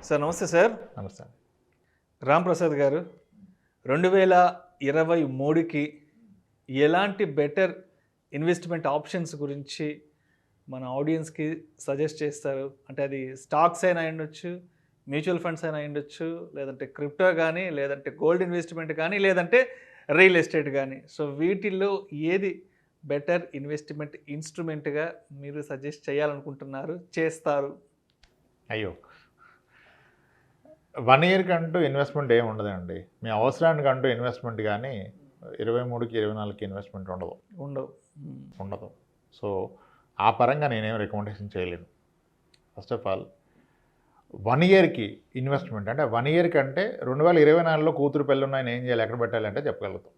Sir నమస్తే sir. నమస్తే. రామ్ ప్రసాద్ గారు 2023కి ఎలాంటి బెటర్ ఇన్వెస్ట్మెంట్ ఆప్షన్స్ గురించి మన ఆడియన్స్కి సజెస్ట్ చేస్తారు? అంటే అది స్టాక్స్ అయినా ఉండొచ్చు, మ్యూచువల్ ఫండ్స్ అయినా ఉండొచ్చు, లేదంటే క్రిప్టో కానీ, లేదంటే గోల్డ్ ఇన్వెస్ట్మెంట్ కానీ, లేదంటే రియల్ ఎస్టేట్ కానీ. సో వీటిల్లో ఏది బెటర్ ఇన్వెస్ట్మెంట్ ఇన్స్ట్రుమెంట్గా మీరు సజెస్ట్ చేయాలనుకుంటున్నారు, చేస్తారు? అయ్యో, 1 ఇయర్కి అంటూ ఇన్వెస్ట్మెంట్ ఏమి ఉండదండి. మీ అవసరానికి అంటూ ఇన్వెస్ట్మెంట్ కానీ 23కి 24కి ఇన్వెస్ట్మెంట్ ఉండదు. సో ఆ పరంగా నేనేం రికమెండేషన్ చేయలేను. ఫస్ట్ ఆఫ్ ఆల్ 1 ఇయర్కి ఇన్వెస్ట్మెంట్ అంటే 1 ఇయర్కి అంటే 2024లో కూతురు పెళ్ళున్నాయని ఏం చేయాలి, ఎక్కడ పెట్టాలంటే చెప్పగలుగుతాం.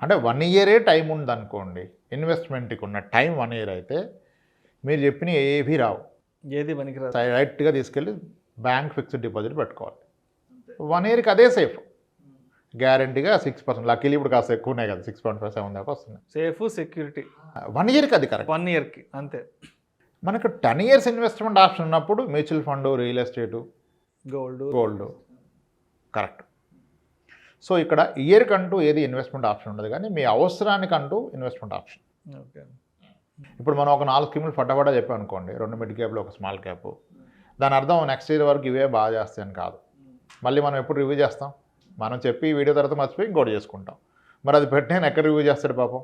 అంటే 1 ఇయరే టైం ఉందనుకోండి, ఇన్వెస్ట్మెంట్కి ఉన్న టైం 1 ఇయర్ అయితే మీరు చెప్పిన ఏవీ రావు, ఏది పనికిరాదు. డైరెక్ట్గా తీసుకెళ్ళి బ్యాంక్ ఫిక్స్డ్ డిపాజిట్ పెట్టుకోవాలి. 1 ఇయర్కి అదే సేఫ్, గ్యారంటీగా 6%. లక్కీలు ఇప్పుడు కాస్త ఎక్కువ ఉన్నాయి కదా, 6.57 దాకా వస్తుంది. సేఫ్ సెక్యూరిటీ 1 ఇయర్కి అది కరెక్ట్. 1 ఇయర్కి అంతే. మనకు 10 ఇయర్స్ ఇన్వెస్ట్మెంట్ ఆప్షన్ ఉన్నప్పుడు mutual fund, real estate, gold correct. So ఇక్కడ ఇయర్కి అంటూ ఏది ఇన్వెస్ట్మెంట్ ఆప్షన్ ఉండదు, కానీ మీ అవసరానికంటూ ఇన్వెస్ట్మెంట్ ఆప్షన్. ఓకే. ఇప్పుడు మనం ఒక 4 స్కీములు ఫటాఫటా చెప్పాం అనుకోండి, 2 మిడ్ క్యాప్లు, 1 స్మాల్ క్యాప్. దాని అర్థం నెక్స్ట్ ఇయర్ వరకు ఇవే బాగా చేస్తాయని కాదు. మళ్ళీ మనం ఎప్పుడు రివ్యూ చేస్తాం? మనం చెప్పి వీడియో తర్వాత మర్చిపోయి ఇంకోటి చేసుకుంటాం. మరి అది పెట్టి నేను ఎక్కడ రివ్యూ చేస్తాడు పాపం.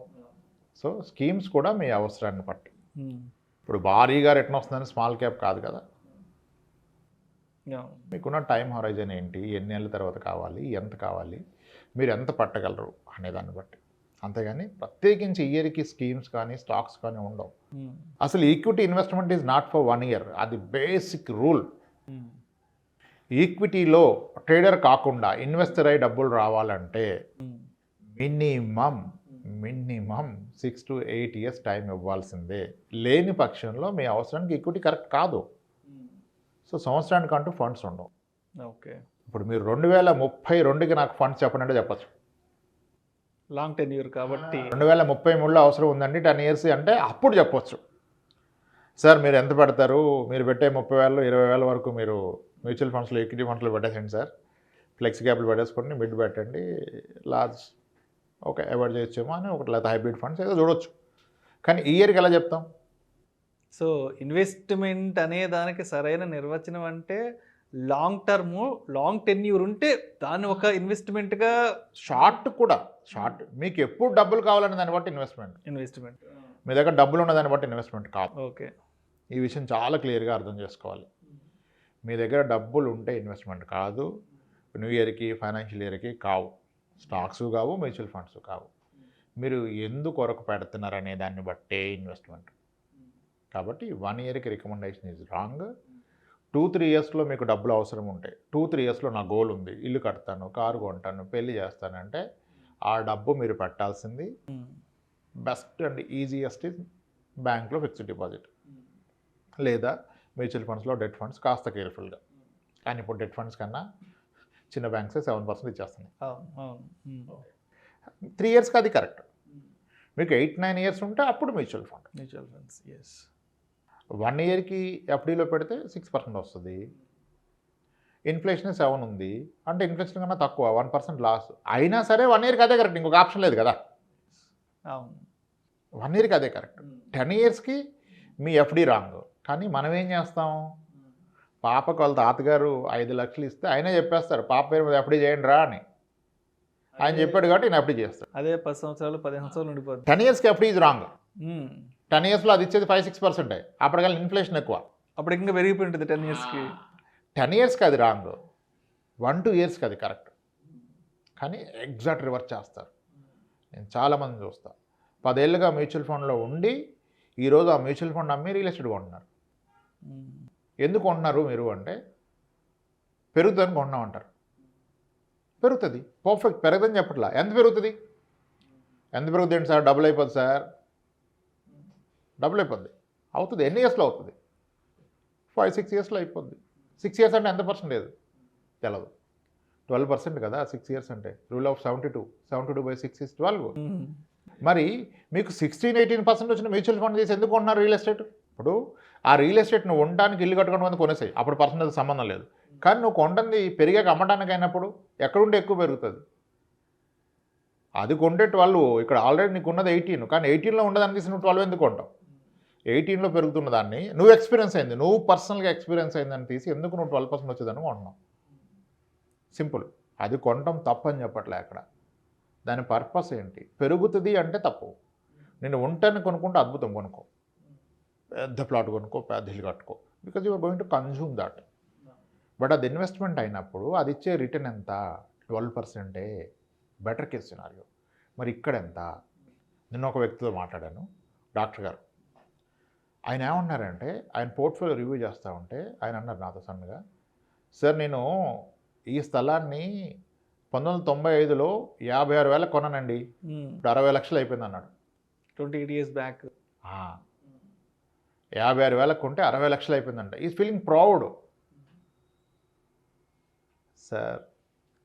సో స్కీమ్స్ కూడా మీ అవసరాన్ని బట్టి. ఇప్పుడు భారీగా రిటర్న్ వస్తుందని స్మాల్ క్యాప్ కాదు కదా. మీకున్న టైం హొరైజన్ ఏంటి, ఎన్ని నెలల తర్వాత కావాలి, ఎంత కావాలి, మీరు ఎంత పట్టగలరు అనేదాన్ని బట్టి. అంతేగాని ప్రత్యేకించి ఇయర్కి స్కీమ్స్ కానీ స్టాక్స్ కానీ ఉండవు. అసలు equity investment is not for 1 year, అది బేసిక్ రూల్. ఈక్విటీలో ట్రేడర్ కాకుండా ఇన్వెస్టర్ అయి డబ్బులు రావాలంటే మినిమం 6 to 8 ఇయర్స్ టైం ఇవ్వాల్సిందే. లేని పక్షంలో మీ అవసరానికి ఈక్విటీ కరెక్ట్ కాదు. సో సంవత్సరానికి అంటూ ఫండ్స్ ఉండవు. ఓకే. ఇప్పుడు మీరు 2032కి నాకు ఫండ్స్ చెప్పనంటే చెప్పచ్చు, లాంగ్ టెన్యూర్ కాబట్టి. 2033లో అవసరం ఉందండి 10 ఇయర్స్ అంటే అప్పుడు చెప్పొచ్చు. సార్ మీరు ఎంత పెడతారు, మీరు పెట్టే 30,000 20,000 వరకు మీరు మ్యూచువల్ ఫండ్స్లో, ఈక్విటీ ఫండ్స్లో పెట్టేసండి సార్, ఫ్లెక్సీ క్యాపిటల్ పెట్టేసుకోండి, మిడ్ పెట్టండి, లార్జ్ ఓకే అవాయిడ్ చేయొచ్చేమో అని ఒకటి, లేదా హైబ్రిడ్ ఫండ్స్ ఏదో చూడొచ్చు. కానీ ఈ ఇయర్కి ఎలా చెప్తాం? సో ఇన్వెస్ట్మెంట్ అనే దానికి సరైన నిర్వచనం అంటే లాంగ్ టర్మ్, లాంగ్ టెన్యూర్ ఉంటే దాన్ని ఒక ఇన్వెస్ట్మెంట్గా. షార్ట్ కూడా, షార్ట్ మీకు ఎప్పుడు డబ్బులు కావాలనే దాన్ని బట్టి ఇన్వెస్ట్మెంట్. మీ దగ్గర డబ్బులు ఉన్న దాన్ని బట్టి ఇన్వెస్ట్మెంట్ కాదు. ఓకే. ఈ విషయం చాలా క్లియర్గా అర్థం చేసుకోవాలి. మీ దగ్గర డబ్బులు ఉంటే ఇన్వెస్ట్మెంట్ కాదు. న్యూ ఇయర్కి, ఫైనాన్షియల్ ఇయర్కి కావు, స్టాక్స్ కావు, మ్యూచువల్ ఫండ్స్ కావు. మీరు ఎందుకొరకు పెడుతున్నారనే దాన్ని బట్టే ఇన్వెస్ట్మెంట్. కాబట్టి 1 ఇయర్కి రికమెండేషన్ ఈజ్ రాంగ్. 2-3 ఇయర్స్లో మీకు డబ్బులు అవసరం ఉంటే, 2-3 ఇయర్స్లో నా గోల్ ఉంది, ఇల్లు కడతాను, కారు కొంటాను, పెళ్లి చేస్తానంటే ఆ డబ్బు మీరు పెట్టాల్సింది బెస్ట్ అండ్ ఈజియెస్ట్ ఇస్ బ్యాంక్లో ఫిక్స్డ్ డిపాజిట్, లేదా మ్యూచువల్ ఫండ్స్లో డెట్ ఫండ్స్ కాస్త కేర్ఫుల్గా. కానీ ఇప్పుడు డెట్ ఫండ్స్ కన్నా చిన్న బ్యాంక్సే 7% ఇచ్చేస్తున్నాయి. 3 ఇయర్స్కి అది కరెక్ట్. మీకు 8-9 ఇయర్స్ ఉంటే అప్పుడు మ్యూచువల్ ఫండ్స్. 1 ఇయర్కి ఎఫ్డీలో పెడితే 6% వస్తుంది. ఇన్ఫ్లేషన్ 7 ఉంది అంటే ఇన్ఫ్లేషన్ కన్నా తక్కువ, 1% లాస్. అయినా సరే 1 ఇయర్కి అదే కరెక్ట్, ఇంకొక ఆప్షన్ లేదు కదా. 1 ఇయర్కి అదే కరెక్ట్. 10 ఇయర్స్కి మీ ఎఫ్డీ రాంగ్. కానీ మనం ఏం చేస్తాం, పాపకు వాళ్ళ తాతగారు 5 లక్షలు ఇస్తే ఆయనే చెప్పేస్తారు, పాప పేరు మీద ఎఫ్డీ చేయండి రా అని. ఆయన చెప్పాడు కాబట్టి నేను ఎఫ్డీ చేస్తాను. అదే 10 సంవత్సరాలు 15 సంవత్సరాలు ఉండిపోతుంది. 10 ఇయర్స్కి ఎఫ్డీ ఈజ్ రాంగ్. 10 ఇయర్స్లో అది ఇచ్చేది 5-6%. అప్పటికల్లా ఇన్ఫ్లేషన్ ఎక్కువ, అప్పుడు ఇంకా పెరిగిపోయి ఉంటుంది 10 ఇయర్స్కి. 10 ఇయర్స్కి అది రాంగ్, 1-2 ఇయర్స్కి అది కరెక్ట్. కానీ ఎగ్జాక్ట్ రివర్స్ చేస్తారు. నేను చాలామంది చూస్తాను, 10 ఏళ్ళుగా మ్యూచువల్ ఫండ్లో ఉండి ఈరోజు ఆ మ్యూచువల్ ఫండ్ అమ్మి రియల్ ఎస్టేట్ కొంటున్నారు. ఎందుకు కొంటున్నారు మీరు అంటే, పెరుగుతుందని కొంటున్నామంటారు. పెరుగుతుంది, పర్ఫెక్ట్, పెరగదని చెప్పట్లా. ఎంత పెరుగుతుంది ఏంటి సార్? డబుల్ అయిపోద్ది సార్. డబుల్ అయిపోద్ది, అవుతుంది. ఎన్ని ఇయర్స్లో అవుతుంది? 5-6 ఇయర్స్లో అయిపోద్ది. 6 ఇయర్స్ అంటే ఎంత పర్సెంటేజ్ తెలదు. 12% కదా 6 ఇయర్స్ అంటే. Rule of 72/6 is 12. మరి మీకు 16-18% వచ్చిన మ్యూచువల్ ఫండ్ చేసి ఎందుకు కొంటున్నారు రియల్ ఎస్టేట్? ఇప్పుడు ఆ రియల్ ఎస్టేట్ను ఉండడానికి ఇల్లు కట్టుకోవడం కొనేసాయి, అప్పుడు పర్సెంటేజ్ సంబంధం లేదు. కానీ నువ్వు కొంటుంది పెరిగాక అమ్మటానికి అయినప్పుడు ఎక్కడుంటే ఎక్కువ పెరుగుతుంది. అది కొంటే 12, ఇక్కడ ఆల్రెడీ నీకు ఉన్నది 18, కానీ 18లో ఉండదానికి నువ్వు 12 ఎందుకు కొంటావు? 18లో పెరుగుతున్న దాన్ని నువ్వు ఎక్స్పీరియన్స్ అయింది, నువ్వు పర్సనల్గా ఎక్స్పీరియన్స్ అయిందని తీసి ఎందుకు నువ్వు 12% వచ్చేదని కొంటున్నావు. సింపుల్. అది కొనటం తప్పని చెప్పట్లే అక్కడ. దాని పర్పస్ ఏంటి? పెరుగుతుంది అంటే తప్పు. నేను ఉంటాను కొనుక్కుంటే అద్భుతం, కొనుక్కో, పెద్ద ప్లాట్ కొనుక్కో, పెద్ద ఇల్లు కట్టుకో, because you are going to consume that. But అది ఇన్వెస్ట్మెంట్ అయినప్పుడు అది ఇచ్చే రిటర్న్ ఎంత? 12%. Better case scenario. మరి ఇక్కడ ఎంత? నిన్న ఒక వ్యక్తితో మాట్లాడాను, డాక్టర్ గారు. ఆయన ఏమన్నారంటే, ఆయన పోర్ట్ఫోలియో రివ్యూ చేస్తూ ఉంటే ఆయన అన్నారు నాతో సన్నగా, సార్ నేను ఈ స్థలాన్ని 1995లో 56,000 కొన్నానండి, ఇప్పుడు 60 లక్షలు అయిపోయింది అన్నాడు. 28 years బ్యాక్ 56,000 కొంటే 60 లక్షలు అయిపోయిందంట. Is feeling proud. Sir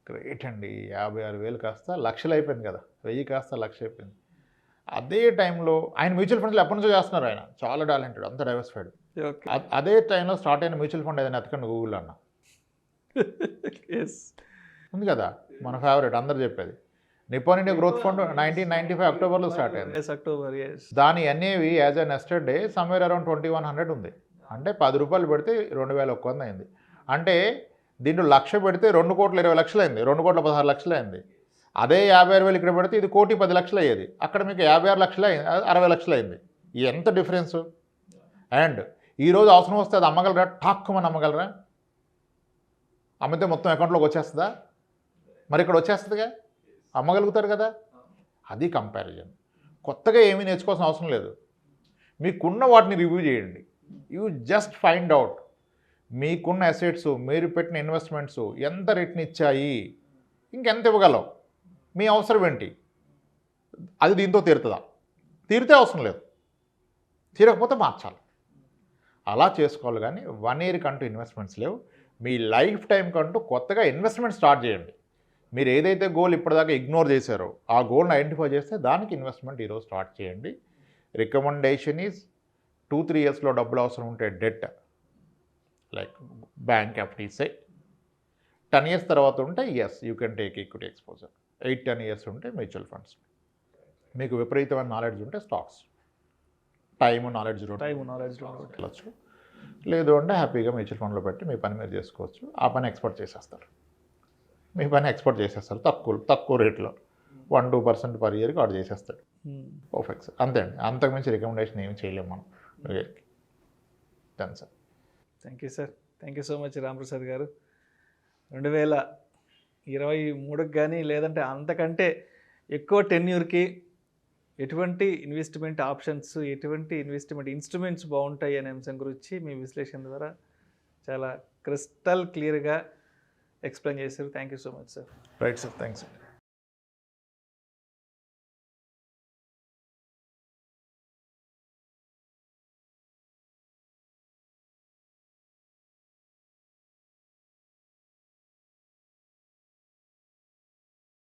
great అండి, 56,000 కాస్త లక్షలు అయిపోయింది కదా, 1000 కాస్త లక్ష అయిపోయింది. అదే టైంలో ఆయన మ్యూచువల్ ఫండ్స్లో ఎప్పటి నుంచో చేస్తున్నారు, ఆయన చాలా టాలెంటెడ్, అంత డైవర్సిఫైడ్. అదే టైంలో స్టార్ట్ అయిన మ్యూచువల్ ఫండ్ ఏదైనా ఎతకండి గూగుల్లో అన్న ఉంది కదా, మన ఫేవరెట్ అందరు చెప్పేది నిప్పాన్ ఇండియా గ్రోత్ ఫండ్ 1995 అక్టోబర్లో స్టార్ట్ అయింది. దాని NAV as a nested day somewhere around 2100 ఉంది. అంటే 10 రూపాయలు పెడితే 2100 అయింది. అంటే దీంట్లో 1,00,000 పెడితే 2,20,00,000 అయింది, 2,16,00,000 అయింది. అదే 56,000 ఇక్కడ పెడితే ఇది 1,10,00,000 అయ్యేది. అక్కడ మీకు 56 లక్షలు అయింది, 60 లక్షలు అయింది. ఎంత డిఫరెన్స్! అండ్ ఈరోజు అవసరం వస్తే అది అమ్మగలరా? టాక్కుమని అమ్మగలరా? అమ్మితే మొత్తం అకౌంట్లోకి వచ్చేస్తుందా? మరి ఇక్కడ వచ్చేస్తుందిగా, అమ్మగలుగుతారు కదా. అది కంపారిజన్. కొత్తగా ఏమీ నేర్చుకోవాల్సిన అవసరం లేదు. మీకున్న వాటిని రివ్యూ చేయండి. యూ జస్ట్ ఫైండ్ అవుట్ మీకున్న అసెట్స్, మీరు పెట్టిన ఇన్వెస్ట్మెంట్స్ ఎంత రిటర్న్ ఇచ్చాయి, ఇంకెంత ఇవ్వగలవు, మీ అవసరం ఏంటి, అది దీంతో తీరుతుందా? తీరితే అవసరం లేదు, తీరకపోతే మార్చాలి. అలా చేసుకోవాలి. కానీ 1 year కంటూ ఇన్వెస్ట్మెంట్స్ లేవు. మీ లైఫ్ టైం కంటూ కొత్తగా ఇన్వెస్ట్మెంట్ స్టార్ట్ చేయండి. మీరు ఏదైతే గోల్ ఇప్పటిదాకా ఇగ్నోర్ చేశారో ఆ గోల్ని ఐడెంటిఫై చేస్తే దానికి ఇన్వెస్ట్మెంట్ ఈరోజు స్టార్ట్ చేయండి. రికమెండేషన్ ఈజ్ 2-3 yearsలో డబ్బులు అవసరం ఉంటే డెట్ లైక్ బ్యాంక్ ఎఫ్డీసే, 10 years తర్వాత ఉంటే yes you can take equity exposure, 8-10 years ఉంటే మ్యూచువల్ ఫండ్స్. మీకు విపరీతమైన నాలెడ్జ్ ఉంటే స్టాక్స్, టైము నాలెడ్జ్ వెళ్ళచ్చు. లేదు అంటే హ్యాపీగా మ్యూచువల్ ఫండ్లో పెట్టి మీ పని మీరు చేసుకోవచ్చు. ఆ పని ఎక్స్పోర్ట్ చేసేస్తారు, మీ పని ఎక్స్పోర్ట్ చేసేస్తారు తక్కువ రేట్లో 1-2% పర్ ఇయర్కి ఆర్డర్ చేసేస్తాడు. పర్ఫెక్ట్ సార్, అంతే అండి. అంతకుమించి రికమెండేషన్ ఏమి చేయలేము మనం న్యూ ఇయర్కి. Done sir. Thank you sir, thank you so much Ramprasad గారు. 2023కి కానీ లేదంటే అంతకంటే ఎక్కువ టెన్యూర్కి ఎటువంటి ఇన్వెస్ట్మెంట్ ఆప్షన్స్, ఎటువంటి ఇన్వెస్ట్మెంట్ ఇన్స్ట్రుమెంట్స్ బాగుంటాయి అనే అంశం గురించి మీ విశ్లేషణ ద్వారా చాలా క్రిస్టల్ క్లియర్గా ఎక్స్ప్లెయిన్ చేశారు. Thank you so much sir. Right sir, thanks.